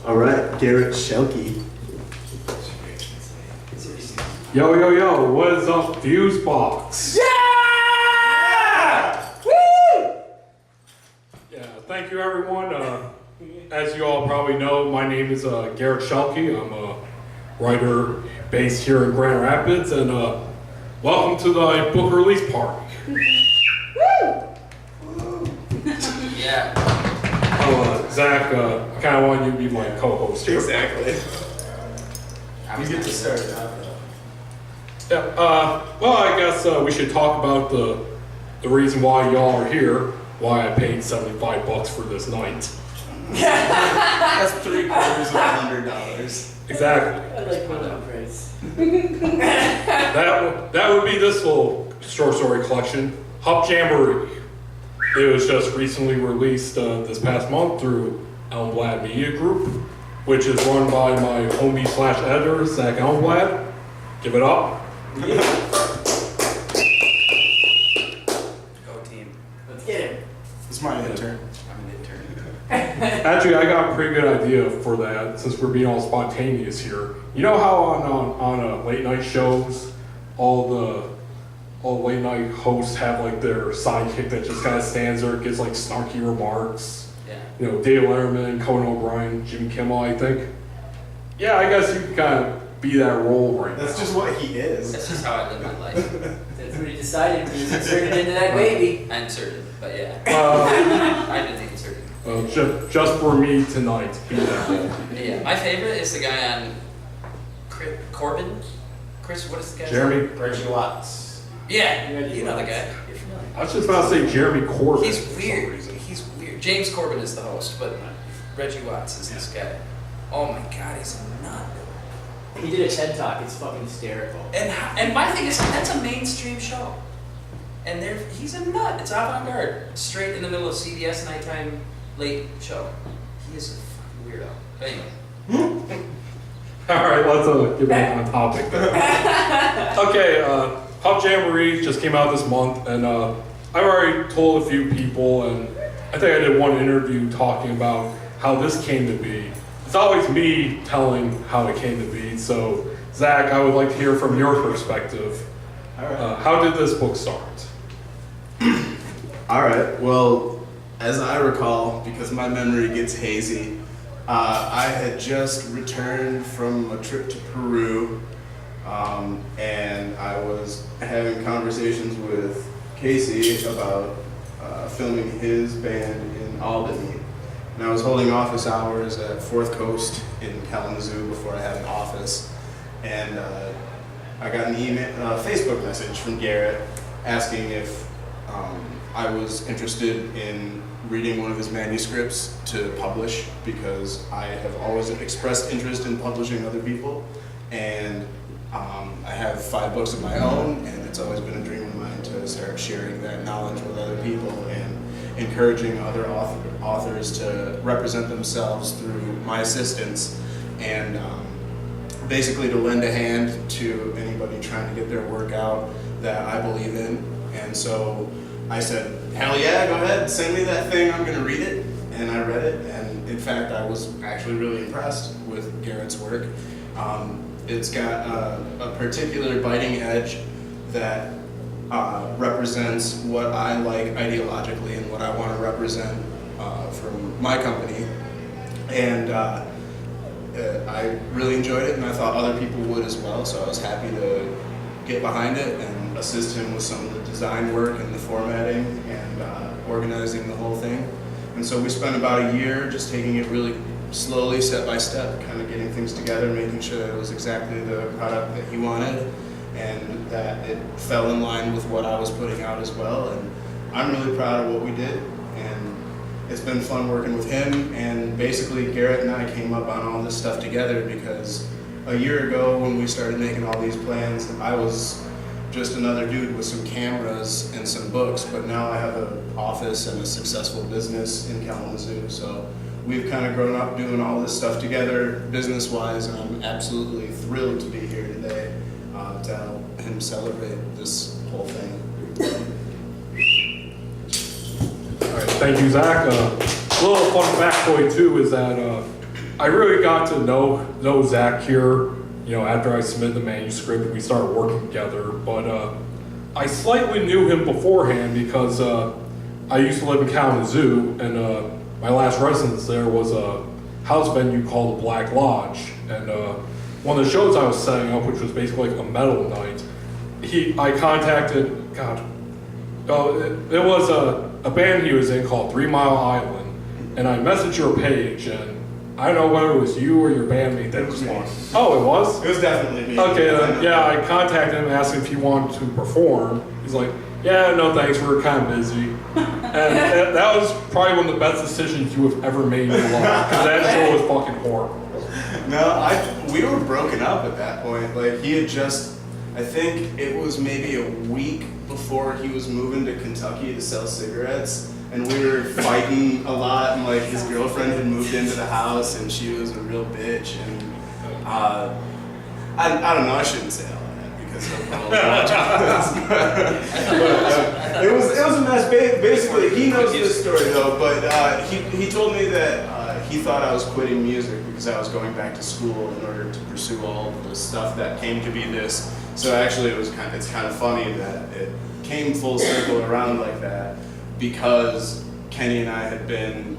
All right, Garret Schuelke. Yo, what is up, Fuse Box? Yeah! Woo! Yeah, thank you everyone. As you all probably know, my name is Garret Schuelke. I'm a writer based here in Grand Rapids, and welcome to the book release party. Yeah. Oh, Zach, I kind of want you to be my co-host here. Exactly. You get to start it out. Yeah, well, I guess we should talk about the reason why y'all are here, why I paid $75 for this night. That's $750. Exactly. I like that price. That would be this little short story collection, Whup Jamboree. It was just recently released this past month through Elmblad Media Group, which is run by my homie / editor, Zach Elmblad. Give it up. Go team. Let's get him. It's my intern. I'm an intern. Actually, I got a pretty good idea for that since we're being all spontaneous here. You know how on late night shows, all the late night hosts have like their sidekick that just kind of stands there, gives like snarky remarks. Yeah. You know, Dave Letterman, Conan O'Brien, Jimmy Kimmel, I think. Yeah, I guess you can kind of be that role right now. That's just what he is. That's just how I live my life. That's what he decided. He's inserted into that baby. I inserted, but yeah. Uh, I did the inserting. well, just for me tonight, be that role. Yeah. My favorite is the guy on Corbin. Chris, what is the guy's Jeremy. name? Reggie Watts. Yeah, you know the guy. You're familiar. I was just about to say Jeremy Corbyn. He's for some weird. reason. He's weird. James Corbin is the host, but Reggie Watts is this guy. Oh my God, he's a nut. He did a TED Talk. It's fucking hysterical. And my thing is, that's a mainstream show. And he's a nut. It's avant-garde. Straight in the middle of CBS nighttime late show. He is a fucking weirdo. But anyway. All right, let's get back on topic then. Okay, Whup Jamboree just came out this month, and I've already told a few people, and I think I did one interview talking about how this came to be. It's always me telling how it came to be, so Zach, I would like to hear from your perspective. All right. How did this book start? All right. Well, as I recall, because my memory gets hazy, I had just returned from a trip to Peru, and I was having conversations with Casey about filming his band in Albany. And I was holding office hours at Fourth Coast in Kalamazoo before I had an office, and I got an Facebook message from Garret asking if I was interested in reading one of his manuscripts to publish, because I have always expressed interest in publishing other people, and I have 5 books of my own, and it's always been a dream of mine to start sharing that knowledge with other people and encouraging other authors to represent themselves through my assistance, and basically to lend a hand to anybody trying to get their work out that I believe in. And so I said, hell yeah, go ahead, send me that thing, I'm gonna read it. And I read it, and in fact I was actually really impressed with Garrett's work. It's got a particular biting edge that represents what I like ideologically and what I want to represent from my company. And I really enjoyed it, and I thought other people would as well, so I was happy to get behind it and assist him with some of the design work and the formatting and organizing the whole thing. And so we spent about a year just taking it really slowly, step by step, kind of getting things together, making sure that it was exactly the product that he wanted, and that it fell in line with what I was putting out as well. And I'm really proud of what we did, and it's been fun working with him. And basically Garret and I came up on all this stuff together because a year ago when we started making all these plans, I was just another dude with some cameras and some books, but now I have an office and a successful business in Kalamazoo. So we've kind of grown up doing all this stuff together business-wise, and I'm absolutely thrilled to be here today to help him celebrate this whole thing. All right, thank you, Zach. little fun factoid too is that I really got to know Zach here. You know, after I submitted the manuscript, we started working together. But I slightly knew him beforehand because I used to live in Kalamazoo, and my last residence there was a house venue called the Black Lodge. And one of the shows I was setting up, which was basically like a metal night, I contacted, it was a band he was in called 3 Mile Island, and I messaged your page, and I don't know whether it was you or your bandmate that responded. Oh, it was? It was definitely me. Okay, yeah, I contacted him, asked him if he wanted to perform. He's like, yeah, no thanks, we're kind of busy. And that was probably one of the best decisions you have ever made in your life, because that show was fucking horrible. No, we were broken up at that point. Like, he had just, I think it was maybe a week before he was moving to Kentucky to sell cigarettes, and we were fighting a lot, and like his girlfriend had moved into the house, and she was a real bitch, and I don't know, I shouldn't say all that because of it was a mess. Basically, he knows this story though, but he told me that he thought I was quitting music because I was going back to school in order to pursue all the stuff that came to be this. So actually, it's kind of funny that it came full circle around like that because Kenny and I had been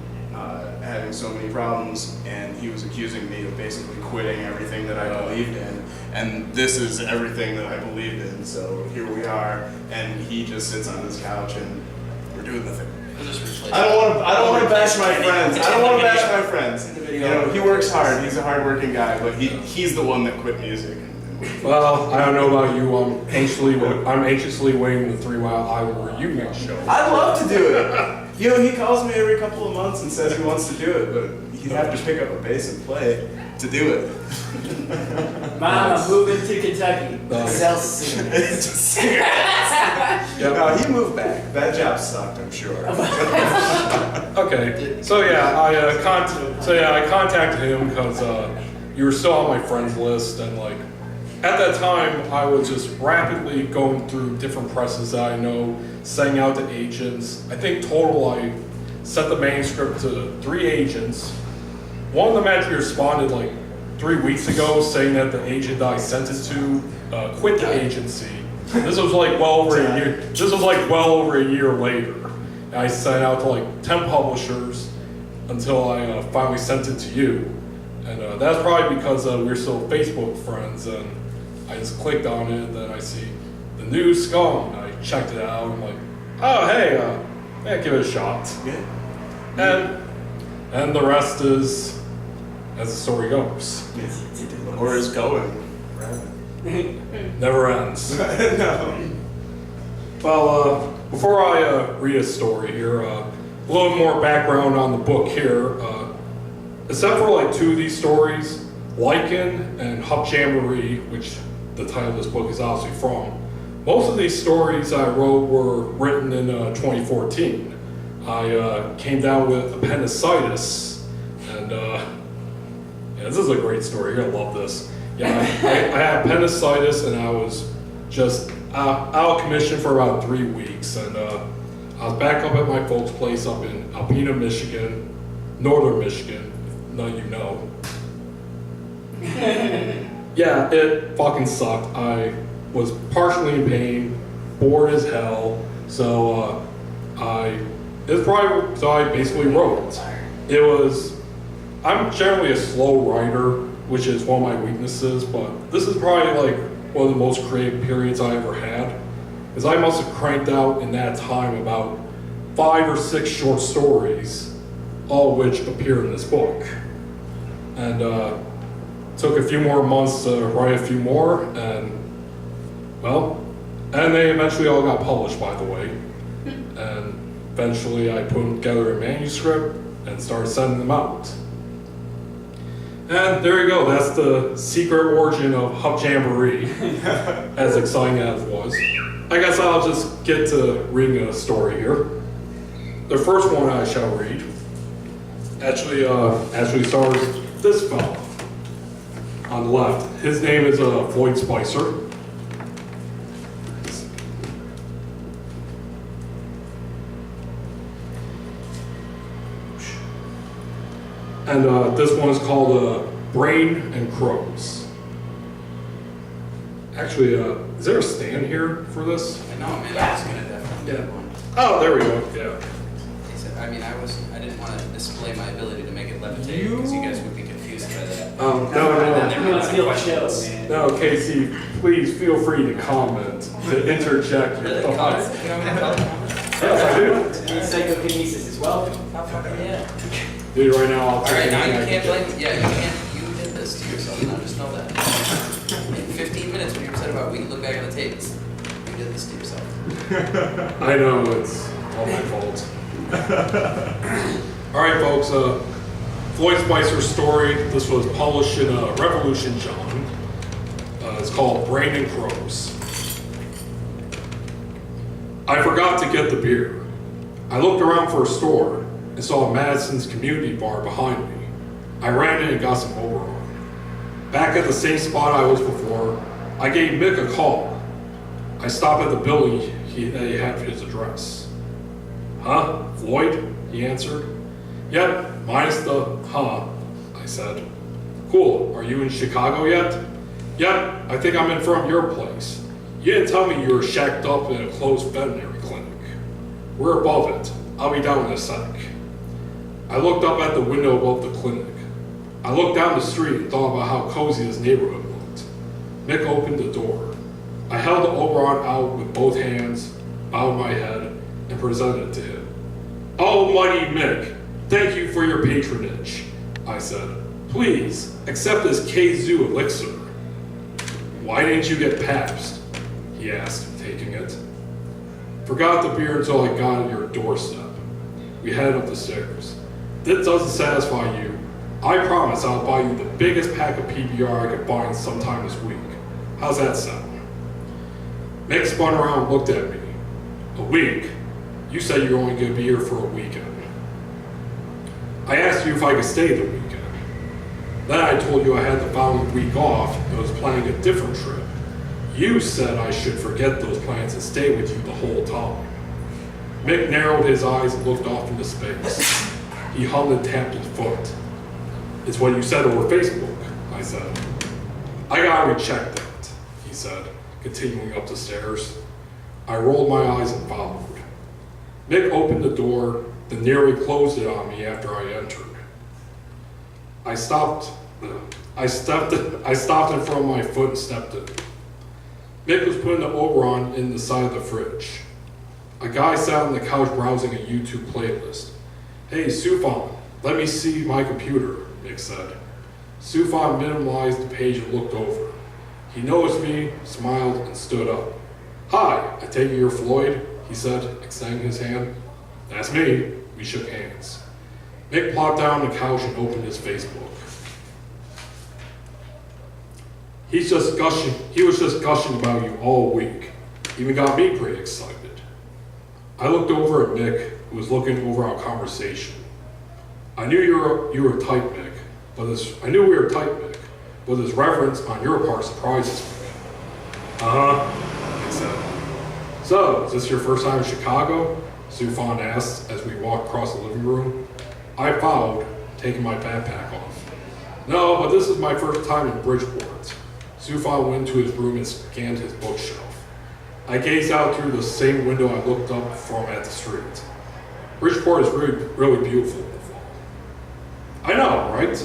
having so many problems, and he was accusing me of basically quitting everything that I believed in, and this is everything that I believed in. So here we are, and he just sits on his couch, and we're doing the thing. I don't want to bash my friends. I don't want to bash my friends. You know, he works hard. He's a hard-working guy, but he's the one that quit music. Well, I don't know about you. I'm anxiously waiting the 3 Mile Island reunion show. I'd love to do it. You know, he calls me every couple of months and says he wants to do it, but he'd have to pick up a bass and play to do it. Mom, I'm moving to Kentucky to sell cigarettes. Cigarettes. No, he moved back. That job sucked, I'm sure. Okay, so yeah, I contacted him because you were still on my friends list, and like at that time I was just rapidly going through different presses that I know, sending out to agents. I think total I sent the manuscript to 3 agents. One of them actually responded like 3 weeks ago saying that the agent that I sent it to quit the agency. This was like well over a year. This was like well over a year later. And I sent out to like 10 publishers until I finally sent it to you. And that's probably because we're still Facebook friends, and I just clicked on it, and then I see the new Scum, and I checked it out, and I'm like, oh hey, yeah, give it a shot. Yeah. And the rest is as the story goes. Or is going. Never ends. No. Well, before I read a story here, a little more background on the book here. Except for like 2 of these stories, Lichen and Whup Jamboree, which the title of this book is obviously from, most of these stories I wrote were written in 2014. I came down with appendicitis, and yeah, this is a great story. You're gonna love this. Yeah, I had appendicitis, and I was just out of commission for about 3 weeks, and I was back up at my folks' place up in Alpena, Michigan, northern Michigan. None of you know. Yeah, it fucking sucked. I was partially in pain, bored as hell, so I basically wrote it. I'm generally a slow writer, which is one of my weaknesses, but this is probably like one of the most creative periods I ever had, because I must have cranked out in that time about 5 or 6 short stories, all of which appear in this book. And took a few more months to write a few more, and they eventually all got published, by the way. And eventually I put together a manuscript and started sending them out. And there you go, that's the secret origin of Whup Jamboree, as exciting as it was. I guess I'll just get to reading a story here. The first one I shall read actually stars this fella on the left. His name is Floyd Spicer. And this one is called Brain and Crows. Actually, is there a stand here for this? I know, man. I was gonna definitely do one. Oh, there we go. Yeah. He said, I mean, I didn't want to display my ability to make it levitate because you guys would be confused by that. No, Then You there would were steal the a lot of show, questions. man. no, Casey, please feel free to comment, to interject your Really? thoughts. Color? You know what I mean? Color comment? Yes, I And psychokinesis is welcome. How fucking yeah. do. Dude, right now I'll All take right, now anything you I can't can blame. Yeah, you can't. You did this to yourself. Now just know that. In 15 minutes, when you're upset about, we can look back on the tapes. You did this to yourself. get. I know, it's all my fault. All right, folks, Floyd Spicer's story, this was published in Revolution John. It's called Brain and Crows. I forgot to get the beer. I looked around for a store and saw Madison's community bar behind me. I ran in and got some Oberon. Back at the same spot I was before, I gave Mick a call. I stopped at the building that he had his address. Huh? Floyd? He answered. Yep, minus the huh, I said. Cool, are you in Chicago yet? Yep, I think I'm in front of your place. You didn't tell me you were shacked up in a closed veterinary clinic. We're above it. I'll be down in a sec. I looked up at the window above the clinic. I looked down the street and thought about how cozy this neighborhood looked. Mick opened the door. I held the Oberon out with both hands, bowed my head, and presented it to him. Almighty Mick, thank you for your patronage, I said. Please, accept this K-Zoo elixir. Why didn't you get Pabst? He asked, taking it. Forgot the beer until I got at your doorstep. We headed up the stairs. This doesn't satisfy you. I promise I'll buy you the biggest pack of PBR I could find sometime this week. How's that sound? Mick spun around and looked at me. A week? You said you're only going to be here for a weekend. I asked you if I could stay the weekend. Then I told you I had the following week off and was planning a different trip. You said I should forget those plans and stay with you the whole time. Mick narrowed his eyes and looked off into space. He hummed and tapped his foot. It's what you said over Facebook, I said. I gotta recheck that, he said, continuing up the stairs. I rolled my eyes and followed. Mick opened the door, then nearly closed it on me after I entered. I stopped in front of my foot and stepped in. Mick was putting the Oberon in the side of the fridge. A guy sat on the couch browsing a YouTube playlist. Hey, Sufan, let me see my computer, Mick said. Sufan minimalized the page and looked over. He noticed me, smiled, and stood up. Hi, I take it you're Floyd, he said, extending his hand. That's me. We shook hands. Mick plopped down on the couch and opened his Facebook. He was just gushing about you all week. Even got me pretty excited. I looked over at Mick, who was looking over our conversation. I knew you were tight, Mick, I knew we were tight, Mick, but this reverence on your part surprises me. Mick said. So, is this your first time in Chicago? Sufan asked as we walked across the living room. I followed, taking my backpack off. No, but this is my first time in Bridgeport. Sufan went to his room and scanned his bookshelf. I gazed out through the same window I looked up from at the street. Bridgeport is really beautiful in the fall. I know, right?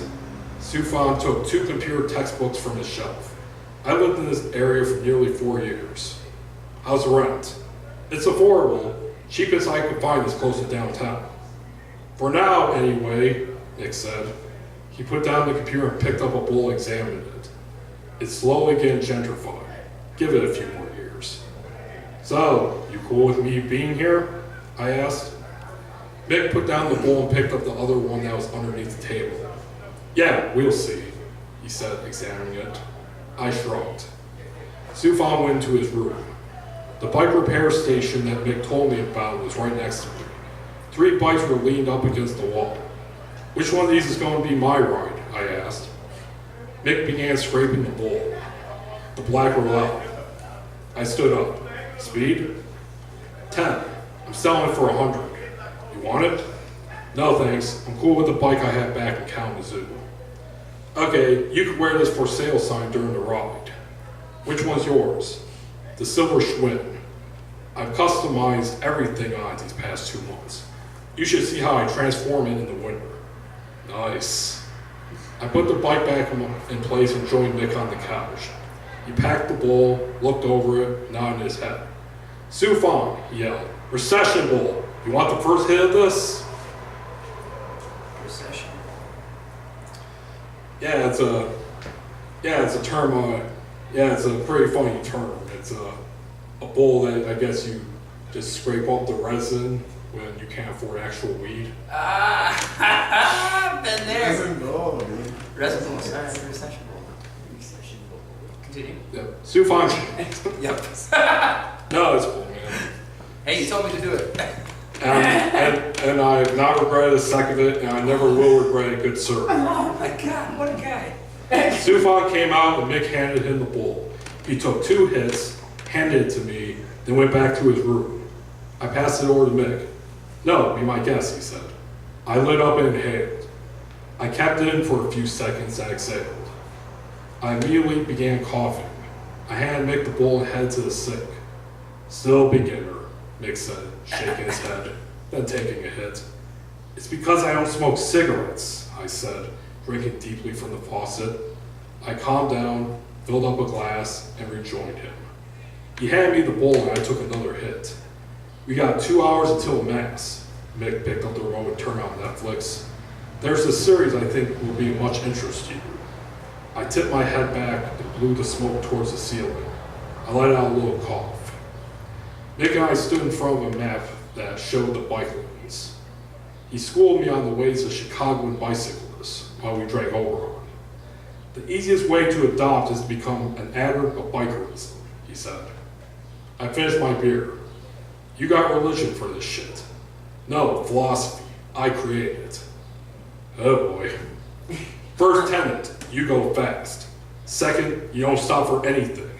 Sufan took 2 computer textbooks from his shelf. I lived in this area for nearly 4 years. How's the rent? It's affordable, cheapest I could find is close to downtown. For now, anyway, Nick said. He put down the computer and picked up a bowl and examined it. It's slowly getting gentrified. Give it a few more years. So, you cool with me being here? I asked. Mick put down the bowl and picked up the other one that was underneath the table. Yeah, we'll see, he said, examining it. I shrugged. Sufan went into his room. The bike repair station that Mick told me about was right next to me. 3 bikes were leaned up against the wall. Which one of these is going to be my ride? I asked. Mick began scraping the bowl. The black were loud. I stood up. Speed? 10. I'm selling it for 100. You want it? No thanks, I'm cool with the bike I had back in Kalamazoo. Okay, you could wear this for sale sign during the ride. Which one's yours? The silver Schwinn. I've customized everything on it these past 2 months. You should see how I transform it in the winter. Nice. I put the bike back in place and joined Nick on the couch. He packed the bowl, looked over it, nodded his head. Sufan, he yelled. Recession bowl. You want the first hit of this? Recession. Yeah, it's a term. It's a pretty funny term. It's a bowl that I guess you just scrape off the resin when you can't afford actual weed. Been there. Resin bowl, dude. Resin bowl. Sorry, recession bowl. Recession bowl. Continue. Yep. Sufan. Yep. No, it's cool, man. Hey, you told me to do it. And I've not regretted a second of it, and I never will regret a good serve. Oh my God, what a guy. Sufan came out and Mick handed him the bowl. He took 2 hits, handed it to me, then went back to his room. I passed it over to Mick. No, be my guest, he said. I lit up and inhaled. I kept it in for a few seconds and exhaled. I immediately began coughing. I handed Mick the bowl and headed to the sink. Still a beginner, Mick said, shaking his head, then taking a hit. It's because I don't smoke cigarettes, I said, drinking deeply from the faucet. I calmed down, filled up a glass, and rejoined him. He handed me the bowl and I took another hit. We got 2 hours until Mass. Mick picked up the remote and turned on Netflix. There's a series I think will be of much interest to you. I tipped my head back and blew the smoke towards the ceiling. I let out a little cough. Mick and I stood in front of a map that showed the bike lanes. He schooled me on the ways of Chicagoan bicyclists while we drank Oberon. The easiest way to adopt is to become an advert of bikerism, he said. I finished my beer. You got religion for this shit. No, philosophy. I created it. Oh boy. First tenet, you go fast. Second, you don't stop for anything.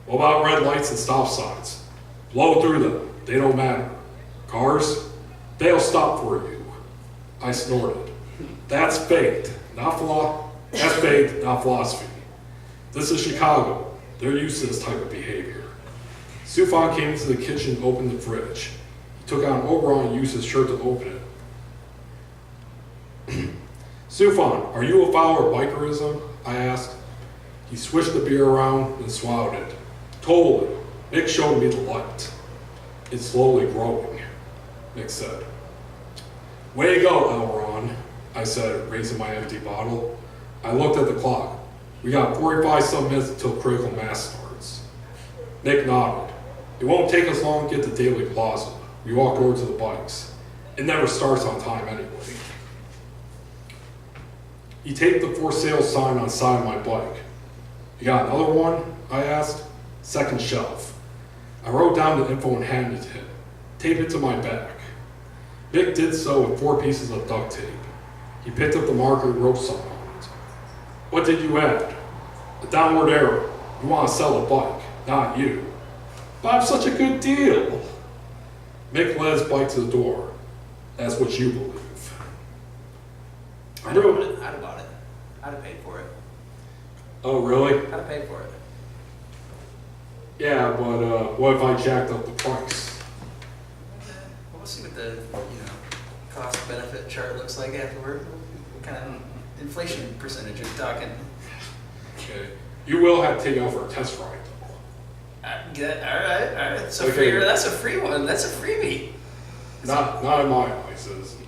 What about red lights and stop signs? Blow through them, they don't matter. Cars, they'll stop for you. I snorted. That's faith, not philosophy. This is Chicago. They're used to this type of behavior. Sufan came into the kitchen and opened the fridge. He took out an Oberon and used his shirt to open it. Sufan, are you a follower of bikerism? I asked. He swished the beer around and swallowed it. Totally. Mick showed me the light. It's slowly growing, Mick said. Way to go, Elron, I said, raising my empty bottle. I looked at the clock. We got 45 some minutes until critical mass starts. Mick nodded. It won't take us long to get to Daily Plaza. We walked over to the bikes. It never starts on time anyway. He taped the for sale sign on the side of my bike. You got another one? I asked. Second shelf. I wrote down the info and handed it to him. Taped it to my back. Mick did so with 4 pieces of duct tape. He picked up the marker and wrote something on it. What did you add? A downward arrow. You want to sell the bike, not you. But I'm such a good deal. Mick led his bike to the door. That's what you believe. I'd have bought it. I'd have paid for it. Oh, really? I'd have paid for it. Yeah, but what if I jacked up the price? Well, we'll see what the cost-benefit chart looks like afterward. What kind of inflation percentage are you talking? Okay. You will have to take it out for a test ride, though. All right. That's a Okay. free. That's a free one. That's a freebie. Not in my eyes, it isn't.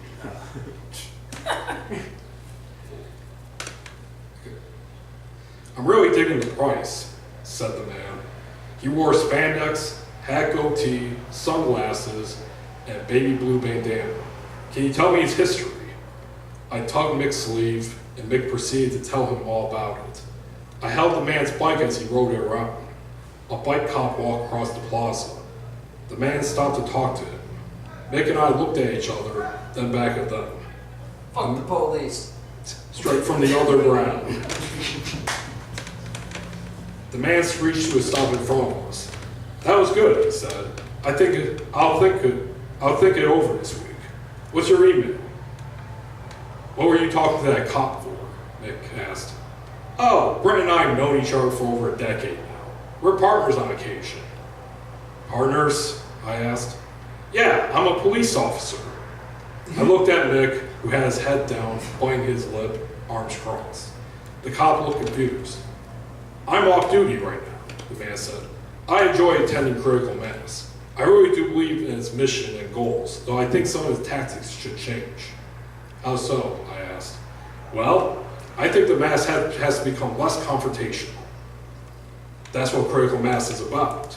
I'm really digging the price, said the man. He wore spandex, hat goatee, sunglasses, and baby blue bandana. Can you tell me his history? I tugged Mick's sleeve, and Mick proceeded to tell him all about it. I held the man's bike as he rode it around. A bike cop walked across the plaza. The man stopped to talk to him. Mick and I looked at each other, then back at them. Fuck the police. Straight from the underground. The man screeched to a stop in front of us. That was good, he said. I'll think it over this week. What's your email? What were you talking to that cop for? Nick asked. Oh, Brent and I have known each other for over a decade now. We're partners on occasion. Partners? I asked. Yeah, I'm a police officer. I looked at Nick, who had his head down, biting his lip, arms crossed. The cop looked confused. I'm off duty right now, the man said. I enjoy attending critical mass. I really do believe in its mission and goals, though I think some of its tactics should change. How so? I asked. Well, I think the mass has to become less confrontational. That's what critical mass is about,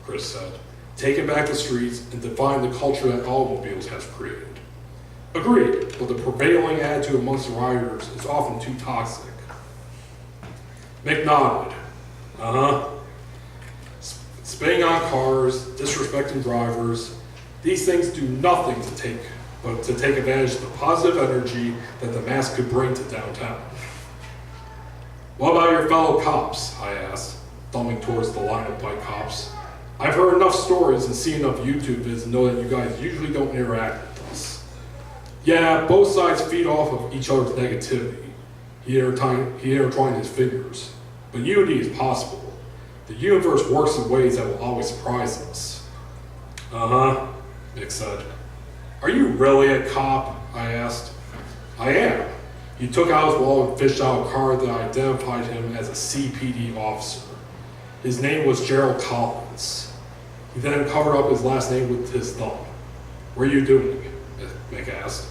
Chris said. Taking back the streets and define the culture that automobiles has created. Agreed, but the prevailing attitude amongst the rioters is often too toxic. Mick nodded. Uh-huh. Spitting on cars, disrespecting drivers, these things do nothing to take advantage of the positive energy that the mass could bring to downtown. What about your fellow cops? I asked, thumbing towards the line of bike cops. I've heard enough stories and seen enough YouTube vids to know that you guys usually don't interact with us. Yeah, both sides feed off of each other's negativity. He intertwined his fingers. But unity is possible. The universe works in ways that will always surprise us. Uh-huh, Nick said. Are you really a cop? I asked. I am. He took out his wallet and fished out a card that identified him as a CPD officer. His name was Gerald Collins. He then covered up his last name with his thumb. What are you doing? Nick asked.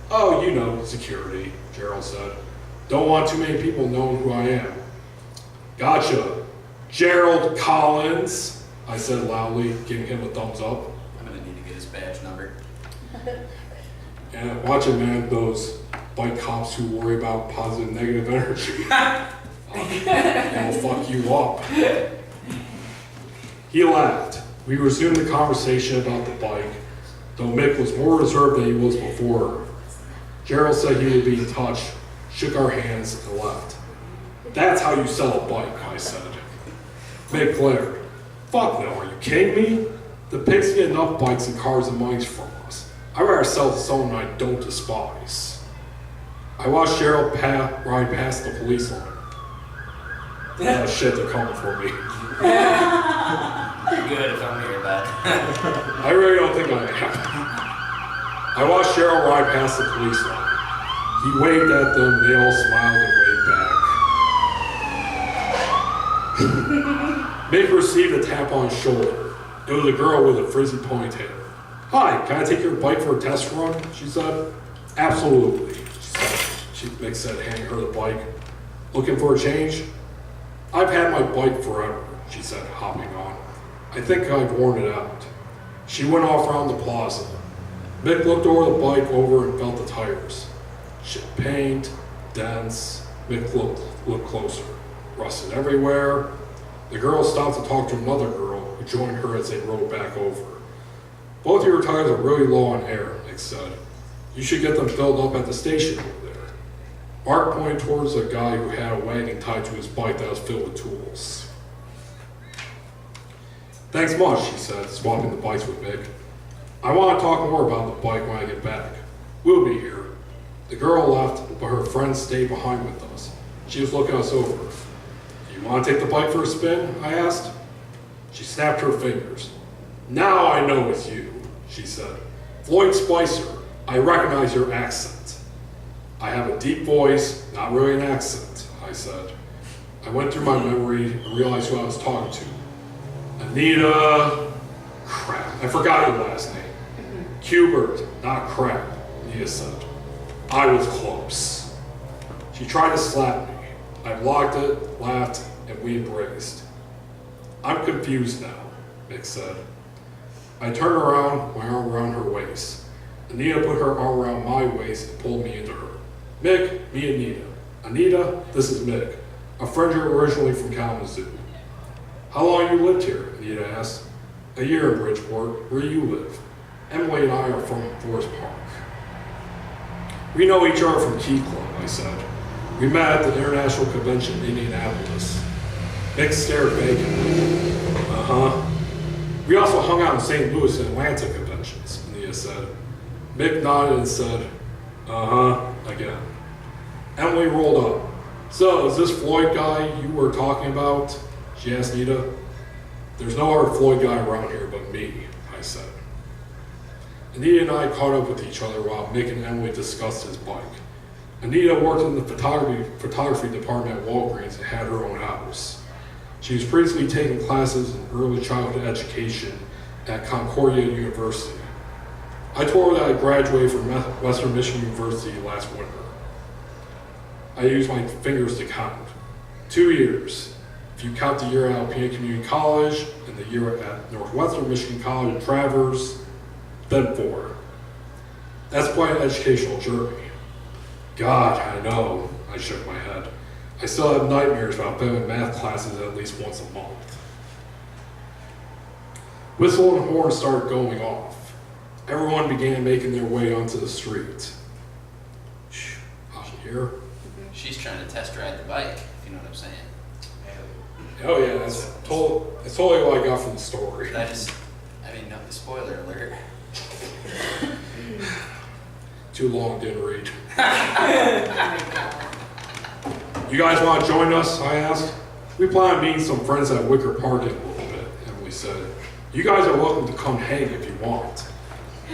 Oh, you know, security, Gerald said. Don't want too many people knowing who I am. Gotcha. Gerald Collins, I said loudly, giving him a thumbs up. I'm gonna need to get his badge number. And watch it, man, those bike cops who worry about positive and negative energy. They'll fuck you up. He laughed. We resumed the conversation about the bike, though Mick was more reserved than he was before. Gerald said he would be in touch, shook our hands, and left. That's how you sell a bike, I said. Mick glared. Fuck no, are you kidding me? The pigs get enough bikes and cars and monies from us. I'd rather sell to someone I don't despise. I watched Gerald ride past the police line. Oh shit, they're coming for me. You're good if I'm here, bud. I really don't think I am. I watched Gerald ride past the police line. He waved at them, they all smiled and waved back. Mick received a tap on his shoulder. It was a girl with a frizzy ponytail. Hi, can I take your bike for a test run? She said. Absolutely, Mick said, handing her the bike. Looking for a change? I've had my bike forever, she said, hopping on. I think I've worn it out. She went off around the plaza. Mick looked over the bike and felt the tires. Shit paint, dents. Mick looked closer. Rusted everywhere. The girl stopped to talk to another girl who joined her as they rode back over. Both of your tires are really low on air, Mick said. You should get them filled up at the station over there. Mark pointed towards a guy who had a wagon tied to his bike that was filled with tools. Thanks much, she said, swapping the bikes with Mick. I want to talk more about the bike when I get back. We'll be here. The girl left, but her friend stayed behind with us. She was looking us over. Do you want to take the bike for a spin? I asked. She snapped her fingers. Now I know it's you, she said. Floyd Spicer, I recognize your accent. I have a deep voice, not really an accent, I said. I went through my memory and realized who I was talking to. Anita, crap, I forgot your last name. Hubert, not crap, Anita said. I was close. She tried to slap me. I blocked it, laughed, and we embraced. I'm confused now, Mick said. I turned around, my arm around her waist. Anita put her arm around my waist and pulled me into her. Mick, me Anita. Anita, this is Mick, a friend originally from Kalamazoo. How long you lived here? Anita asked. A year in Bridgeport. Where do you live? Emily and I are from Forest Park. We know each other from Key Club, I said. We met at the International Convention in Indianapolis. Mick stared vacantly. Uh-huh. We also hung out in St. Louis and Atlanta conventions, Anita said. Mick nodded and said, uh-huh, again. Emily rolled up. So, is this Floyd guy you were talking about? She asked Nita. There's no other Floyd guy around here but me, I said. Anita and I caught up with each other while Mick and Emily discussed his bike. Anita worked in the photography department at Walgreens and had her own house. She was previously taking classes in early childhood education at Concordia University. I told her that I graduated from Western Michigan University last winter. I used my fingers to count. 2 years. If you count the year at Alpena Community College and the year at Northwestern Michigan College in Traverse, then 4. That's quite an educational journey. God, I know, I shook my head. I still have nightmares about failing math classes at least once a month. Whistle and horn started going off. Everyone began making their way onto the street. Shh, I can hear. She's trying to test ride the bike, if you know what I'm saying. Oh yeah, that's totally what I got from the story. No, spoiler alert. Too long, didn't read. You guys want to join us? I asked. We plan on meeting some friends at Wicker Park in a little bit, Emily said. You guys are welcome to come hang if you want.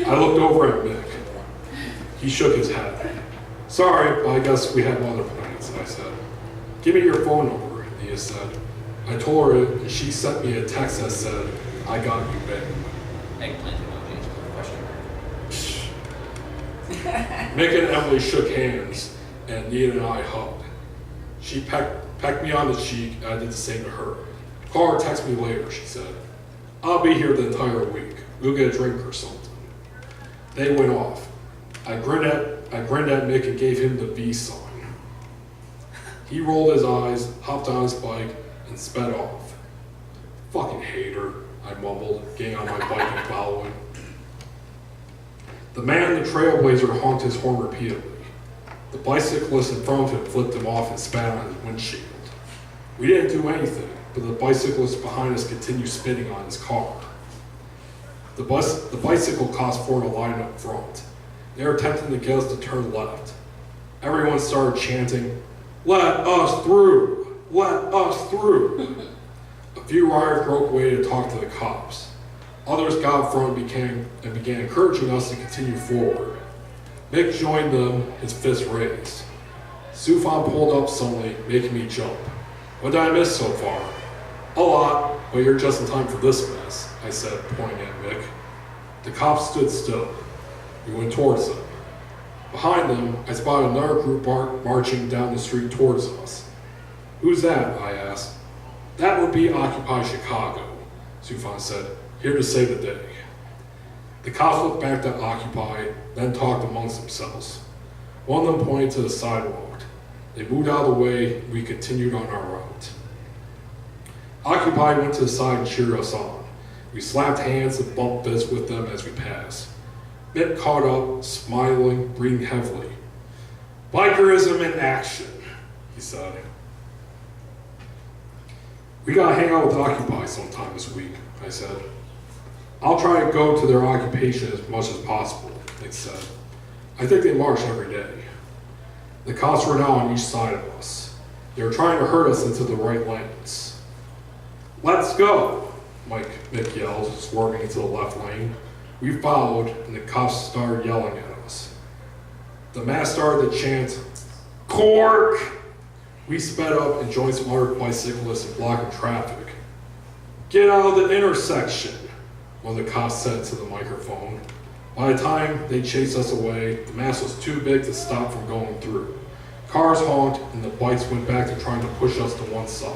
I looked over at Mick. He shook his head. Sorry, but I guess we have other plans, I said. Give me your phone number, Nia said. I told her and she sent me a text that said, I got you, babe. Eggplant emoji, question mark. Mick and Emily shook hands, and Nia and I hugged. She pecked me on the cheek, and I did the same to her. Call or text me later, she said. I'll be here the entire week. We'll get a drink or something. They went off. I grinned at Mick and gave him the V sign. He rolled his eyes, hopped on his bike, and sped off. Fucking hater, I mumbled, getting on my bike and following. The man in the Trailblazer honked his horn repeatedly. The bicyclist in front of him flipped him off and spat on his windshield. We didn't do anything, but the bicyclist behind us continued spinning on his car. The bicycle cops formed a line up front. They were attempting to get us to turn left. Everyone started chanting, "Let us through! Let us through!" A few riders broke away to talk to the cops. Others got up front and began encouraging us to continue forward. Mick joined them, his fist raised. Sufan pulled up suddenly, making me jump. What did I miss so far? A lot, but you're just in time for this mess, I said, pointing at Mick. The cops stood still. We went towards them. Behind them, I spotted another group marching down the street towards us. Who's that? I asked. That would be Occupy Chicago, Sufan said, here to save the day. The cops looked back at Occupy, then talked amongst themselves. One of them pointed to the sidewalk. They moved out of the way, and we continued on our route. Occupy went to the side and cheered us on. We slapped hands and bumped fists with them as we passed. Mick caught up, smiling, breathing heavily. Bikerism in action, he said. We gotta hang out with Occupy sometime this week, I said. I'll try to go to their occupation as much as possible, Mick said. I think they march every day. The cops were now on each side of us. They were trying to herd us into the right lanes. Let's go, Mick yelled, swerving into the left lane. We followed, and the cops started yelling at us. The mass started to chant, "Cork!" We sped up and joined some other bicyclists in blocking traffic. Get out of the intersection, one of the cops said to the microphone. By the time they chased us away, the mass was too big to stop from going through. Cars honked, and the bikes went back to trying to push us to one side.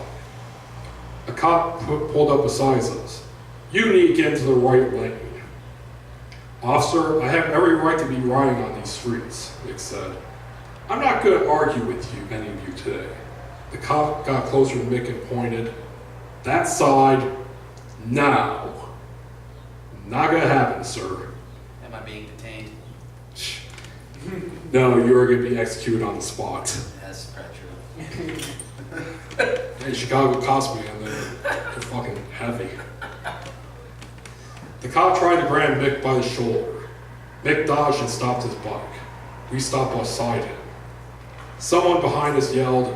A cop pulled up beside us. You need to get into the right lane. Officer, I have every right to be riding on these streets, Mick said. I'm not going to argue with you, any of you today. The cop got closer to Mick and pointed. That side, now. Not going to happen, sir. Am I being detained? No, you are going to be executed on the spot. That's probably true. Hey, Chicago cost me, and they're fucking heavy. The cop tried to grab Mick by the shoulder. Mick dodged and stopped his bike. We stopped beside him. Someone behind us yelled,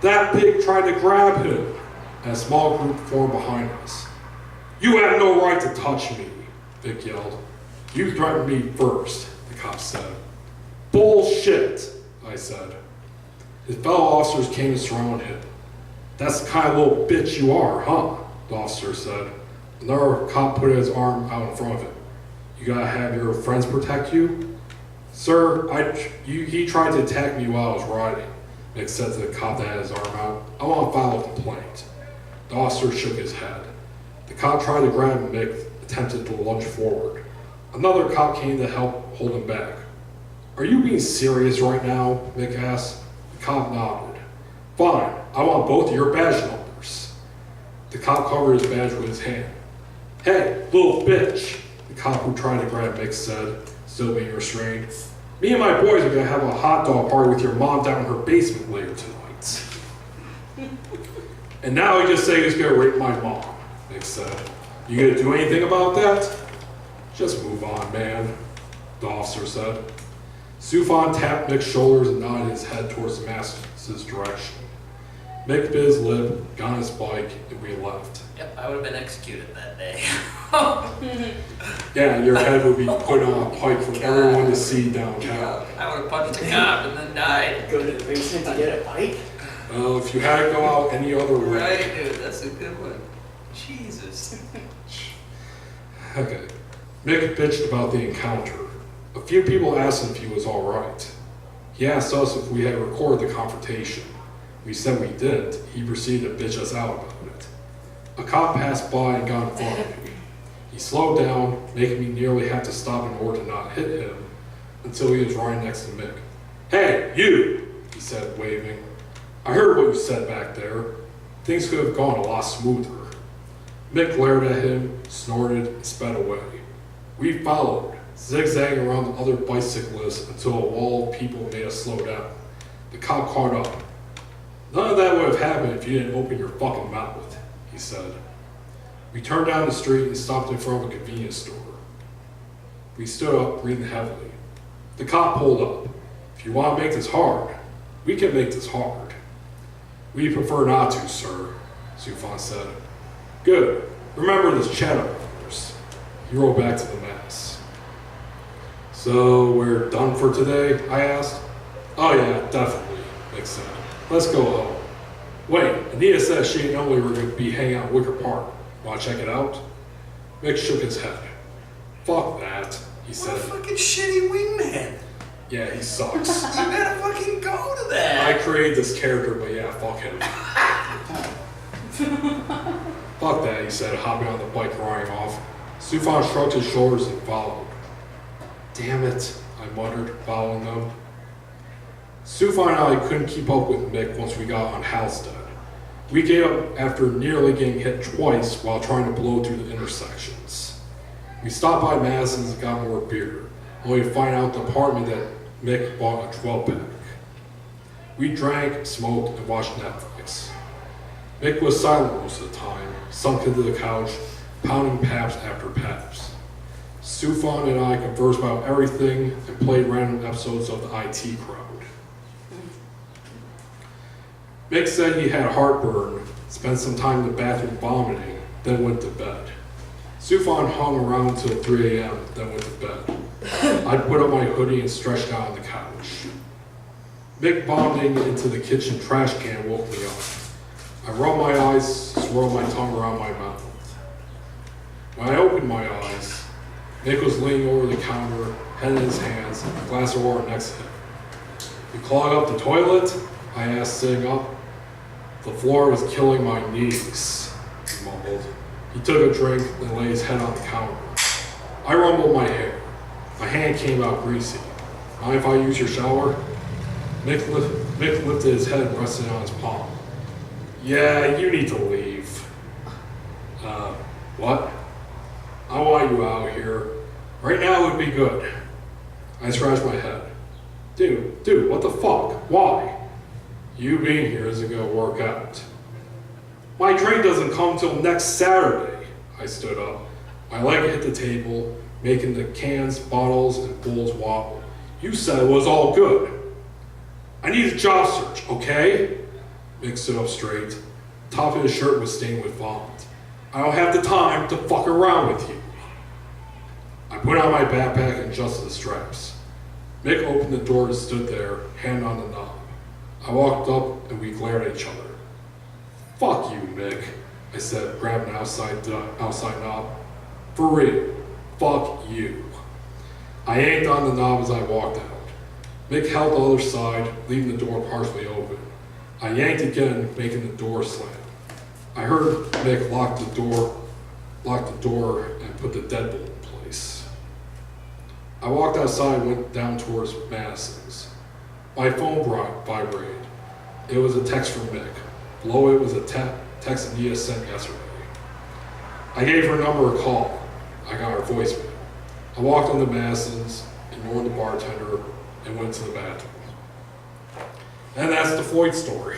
"That pig tried to grab him," and a small group formed behind us. "You have no right to touch me," Vic yelled. "You threatened me first," the cop said. "Bullshit," I said. His fellow officers came to surround him. "That's the kind of little bitch you are, huh?" the officer said. Another cop put his arm out in front of him. "You gotta have your friends protect you?" "Sir, he tried to attack me while I was riding," Mick said to the cop that had his arm out. "I want to file a complaint." The officer shook his head. The cop tried to grab Mick, attempted to lunge forward. Another cop came to help hold him back. "Are you being serious right now?" Mick asked. The cop nodded. "Fine, I want both of your badge numbers." The cop covered his badge with his hand. "Hey, little bitch," the cop who tried to grab Mick said, still being restrained. "Me and my boys are gonna have a hot dog party with your mom down in her basement later tonight." "And now he just said he's gonna rape my mom," Mick said. "You gonna do anything about that?" "Just move on, man," the officer said. Sufan tapped Mick's shoulders and nodded his head towards the master's direction. Mick bit his lip, got on his bike, and we left. Yep, I would have been executed that day. Yeah, your head would be put on a pike for everyone to see downtown. I would have punched a cop and then died. Go to the basement to get a bike? Well, if you had to go out any other way. Right, dude, that's a good one. Jesus. Okay. Mick bitched about the encounter. A few people asked him if he was alright. He asked us if we had recorded the confrontation. We said we didn't. He proceeded to bitch us out about it. A cop passed by and got in front of me. He slowed down, making me nearly have to stop in order to not hit him, until he was right next to Mick. "Hey, you," he said, waving. "I heard what you said back there. Things could have gone a lot smoother." Mick glared at him, snorted, and sped away. We followed, zigzagging around the other bicyclists until a wall of people made us slow down. The cop caught up. "None of that would have happened if you didn't open your fucking mouth," he said. We turned down the street and stopped in front of a convenience store. We stood up, breathing heavily. The cop pulled up. "If you want to make this hard, we can make this hard." "We prefer not to, sir," Sufan said. "Good. Remember this chat of yours." He rolled back to the mass. "So we're done for today?" I asked. "Oh yeah, definitely," Mick said. "Let's go home." "Wait, Anita said she didn't know we were going to be hanging out in Wicker Park. Want to check it out?" Mick shook his head. "Fuck that," he What said. a fucking shitty wingman. "Yeah, he sucks. You gotta fucking go to I that. created this character, but yeah, fuck him." "Fuck that," he said, hopping on the bike, riding off. Sufan shrugged his shoulders and followed. "Damn it," I muttered, following them. Sufan and I couldn't keep up with Mick once we got on Halstead. We gave up after nearly getting hit twice while trying to blow through the intersections. We stopped by Madison's and got more beer, only to find out the apartment that Mick bought a 12-pack. We drank, smoked, and watched Netflix. Mick was silent most of the time, sunk into the couch, pounding paps after paps. Sufan and I conversed about everything and played random episodes of the IT Crowd. Mick said he had heartburn, spent some time in the bathroom vomiting, then went to bed. Sufan hung around until 3 a.m., then went to bed. I put up my hoodie and stretched out on the couch. Mick vomiting into the kitchen trash can woke me up. I rubbed my eyes, swirled my tongue around my mouth. When I opened my eyes, Mick was leaning over the counter, head in his hands, a glass of water next to him. "You clog up the toilet?" I asked, sitting up. "The floor was killing my knees," he mumbled. He took a drink, then laid his head on the counter. I rumbled my hair. My hand came out greasy. "Mind if I use your shower?" Mick lifted his head and rested on his palm. "Yeah, you need to leave." What?" "I want you out here. Right now would be good." I scratched my head. Dude, what the fuck? Why?" "You being here isn't gonna work out." "My train doesn't come till next Saturday." I stood up. My leg hit the table, making the cans, bottles, and bowls wobble. "You said it was all good." I need a job search, okay? Mick stood up straight. The top of his shirt was stained with vomit. I don't have the time to fuck around with you. I put on my backpack and adjusted the straps. Mick opened the door and stood there, hand on the knob. I walked up and we glared at each other. Fuck you, Mick, I said, grabbing the outside knob. For real, fuck you. I yanked on the knob as I walked out. Mick held the other side, leaving the door partially open. I yanked again, making the door slam. I heard Mick lock the door and put the deadbolt in place. I walked outside and went down towards Madison's. My phone vibrated. It was a text from Mick. Below it was a text Anita sent yesterday. I gave her number a call. I got her voicemail. I walked into Madison's, ignored the bartender, and went to the bathroom. And that's the Floyd story.